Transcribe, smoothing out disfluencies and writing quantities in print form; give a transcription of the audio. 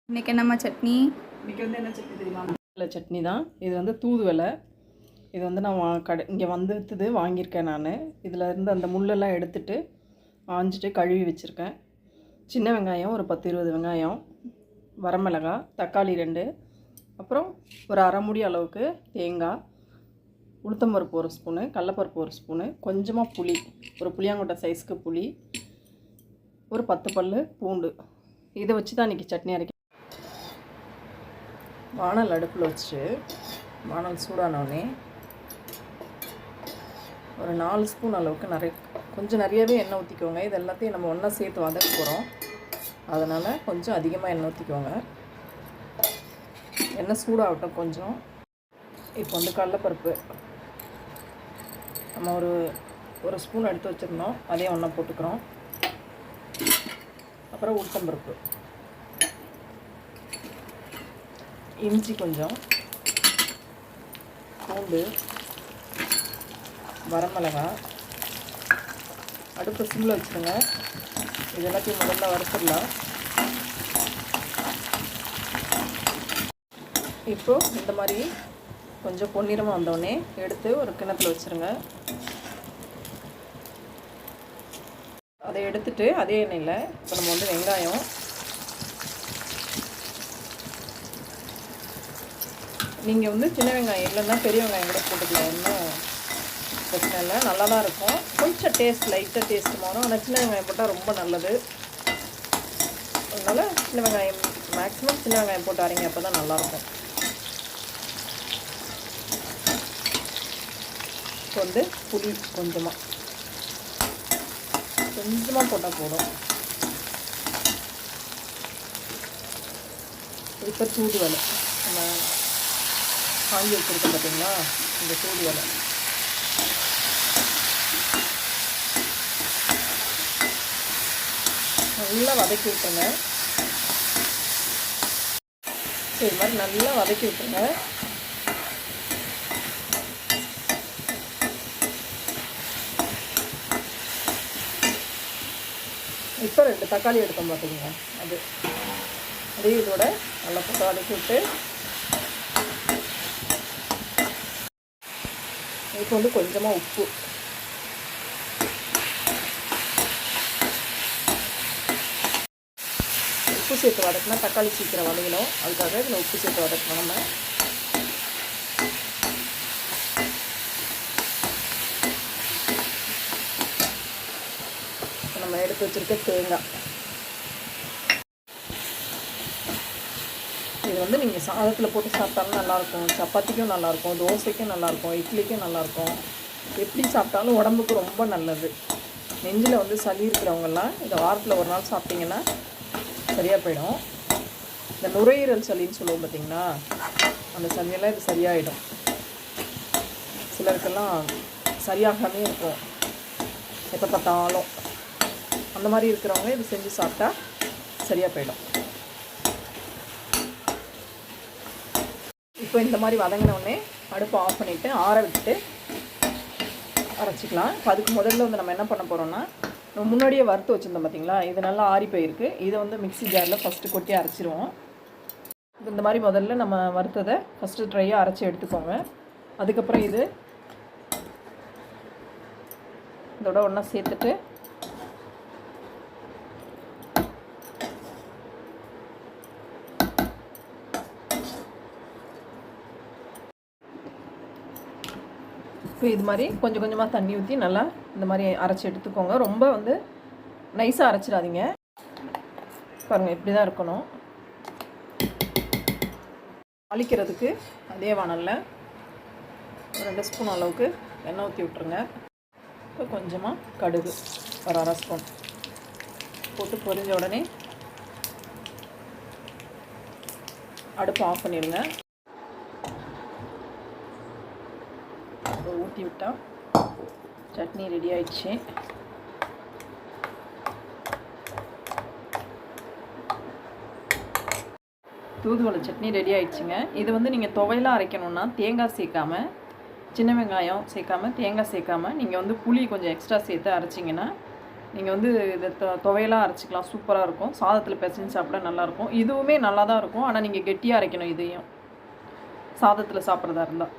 இன்றைக்கி என்னம்மா சட்னி? இன்றைக்கி வந்து என்ன சட்னி தெரியுமா? இல்லை சட்னி தான். இது வந்து தூதுவளை. இது வந்து நான் இங்கே வந்துடுது வாங்கியிருக்கேன். நான் இதில் இருந்து அந்த முள்ளெல்லாம் எடுத்துட்டு ஆஞ்சிட்டு கழுவி வச்சுருக்கேன். சின்ன வெங்காயம் ஒரு 10-20 வெங்காயம், வரமிளகாய், தக்காளி 2, அப்புறம் ஒரு அரை மூடி அளவுக்கு தேங்காய், உளுத்தம்பருப்பு 1 ஸ்பூனு, கடலப்பருப்பு 1 ஸ்பூனு, கொஞ்சமாக புளி, ஒரு புளியாங்கொட்டை சைஸ்க்கு புளி, ஒரு 10 பல் பூண்டு. இதை வச்சு தான் இன்றைக்கி சட்னி அரைக்க. வானல் அடுப்பில் வச்சு வானல் சூடானோடனே ஒரு 4 ஸ்பூன் அளவுக்கு கொஞ்சம் நிறையவே எண்ணெய் ஊற்றிக்கோங்க. இது எல்லாத்தையும் நம்ம ஒன்றா சேர்த்து வதக்க போகிறோம். அதனால் கொஞ்சம் அதிகமாக எண்ணெய் ஊற்றிக்கோங்க. எண்ணெய் சூடாகட்டும் கொஞ்சம். இப்போ வந்து கடலைப்பருப்பு நம்ம ஒரு ஸ்பூன் எடுத்து வச்சுருந்தோம், அதையும் ஒன்றா போட்டுக்கிறோம். அப்புறம் உளுத்தம்பருப்பு, இஞ்சி கொஞ்சம், பூண்டு, வரமிளகாய். அடுப்பு சிம்மில் வச்சுருங்க. இது எல்லாத்தையும் முதல்ல வறுத்துடலாம். இப்போது இந்த மாதிரி கொஞ்சம் பொன்னிறமாக வந்தோடனே எடுத்து ஒரு கிணத்துல வச்சுருங்க. அதை எடுத்துட்டு அதே எண்ணெயில் இப்போ நம்ம வந்து வெங்காயம், நீங்கள் வந்து சின்ன வெங்காயம் இல்லைன்னா பெரிய வெங்காயம் கூட போட்டுக்கலாம், ஒன்றும் பிரச்சனை இல்லை, நல்லா தான் இருக்கும். கொஞ்சம் லைட்டாக டேஸ்ட்டு மாறும். ஆனால் சின்ன வெங்காயம் போட்டால் ரொம்ப நல்லது. அதனால் சின்ன வெங்காயம் மேக்ஸிமம் சின்ன வெங்காயம் போட்டு அரைங்க, அப்போ தான் நல்லாயிருக்கும். இப்போ வந்து புளி கொஞ்சமாக போட்டால் போதும். இப்போ தூதுவளை நம்ம காஞ்சி வச்சுருக்கோம் பார்த்தீங்களா, இந்த தூதுவளை நல்லா வதக்கி விட்டுருங்க. இது மாதிரி நல்லா வதக்கி விட்டுருங்க. இப்போ 2 தக்காளி எடுத்தோம் பார்த்தீங்களா, அதே இதோட நல்லா போட்டு வதக்கி விட்டு இப்போ வந்து கொஞ்சமாக உப்பு, சேர்த்து வதக்கினா தக்காளி சீக்கிரம் வதங்கணும். அதுக்காக இதில் உப்பு சேர்த்து வதக்கணும். நம்ம எடுத்து வச்சுருக்க தேங்காய், இது வந்து நீங்கள் சாதத்தில் போட்டு சாப்பிட்டாலும் நல்லாயிருக்கும், சப்பாத்திக்கும் நல்லாயிருக்கும், தோசைக்கும் நல்லாயிருக்கும், இட்லிக்கும் நல்லாயிருக்கும். எப்படி சாப்பிட்டாலும் உடம்புக்கு ரொம்ப நல்லது. நெஞ்சில் வந்து சளி இருக்கிறவங்கெல்லாம் இதை வாரத்தில் ஒரு நாள் சாப்பிட்டிங்கன்னா சரியாக போயிடும். இந்த நுரையீரல் சளின்னு சொல்லுவோம் பார்த்திங்களா, அந்த சளியெல்லாம் இது சரியாயிடும். சிலருக்கெல்லாம் சரியாகாமே இருக்கும், எப்போ பார்த்தாலும். அந்த மாதிரி இருக்கிறவங்க இது செஞ்சு சாப்பிட்டா சரியாக போயிடும். இப்போ இந்த மாதிரி வதங்கினோடனே அடுப்பை ஆஃப் பண்ணிவிட்டு ஆற விட்டுட்டு அரைச்சிக்கலாம். இப்போ அதுக்கு முதல்ல வந்து நம்ம என்ன பண்ண போகிறோம்னா, நம்ம முன்னாடியே வறுத்து வச்சுருந்தோம் பார்த்திங்களா, இது நல்லா ஆறி போயிருக்கு. இதை வந்து மிக்ஸி ஜாரில் ஃபஸ்ட்டு கொட்டி அரைச்சிருவோம். இந்த மாதிரி முதல்ல நம்ம வறுத்ததை ஃபஸ்ட்டு ட்ரையாக அரைச்சி எடுத்துக்கோங்க. அதுக்கப்புறம் இதோட ஒன்றா சேர்த்துட்டு இப்போ இது மாதிரி கொஞ்சம் கொஞ்சமாக தண்ணி ஊற்றி நல்லா இந்த மாதிரி அரைச்சி எடுத்துக்கோங்க. ரொம்ப வந்து நைஸாக அரைச்சிடாதீங்க. பாருங்கள், இப்படி தான் இருக்கணும். தாளிக்கிறதுக்கு அதே வானலில் 2 ஸ்பூன் அளவுக்கு எண்ணெய் ஊற்றி விட்ருங்க. இப்போ கொஞ்சமாக கடுகு ஒரு அரை ஸ்பூன் போட்டு பொரிஞ்ச உடனே அடுப்பு ஆஃப் பண்ணிடுங்க. ஊற்றி விட்டால் சட்னி ரெடி ஆயிடுச்சு. தூதுவளை சட்னி ரெடி ஆயிடுச்சுங்க. இது வந்து நீங்கள் துவையெல்லாம் அரைக்கணுன்னா தேங்காய் சேர்க்காம, சின்ன வெங்காயம் சேர்க்காம, தேங்காய் சேர்க்காம நீங்கள் வந்து புளி கொஞ்சம் எக்ஸ்ட்ரா சேர்த்து அரைச்சிங்கன்னா நீங்கள் வந்து இதை துவையலாக அரைச்சிக்கலாம், சூப்பராக இருக்கும். சாதத்தில் பிசைஞ்சு சாப்பிட நல்லாயிருக்கும். இதுவுமே நல்லா தான் இருக்கும். ஆனால் நீங்கள் கெட்டியாக அரைக்கணும் இதையும், சாதத்தில் சாப்பிட்றதா இருந்தால்.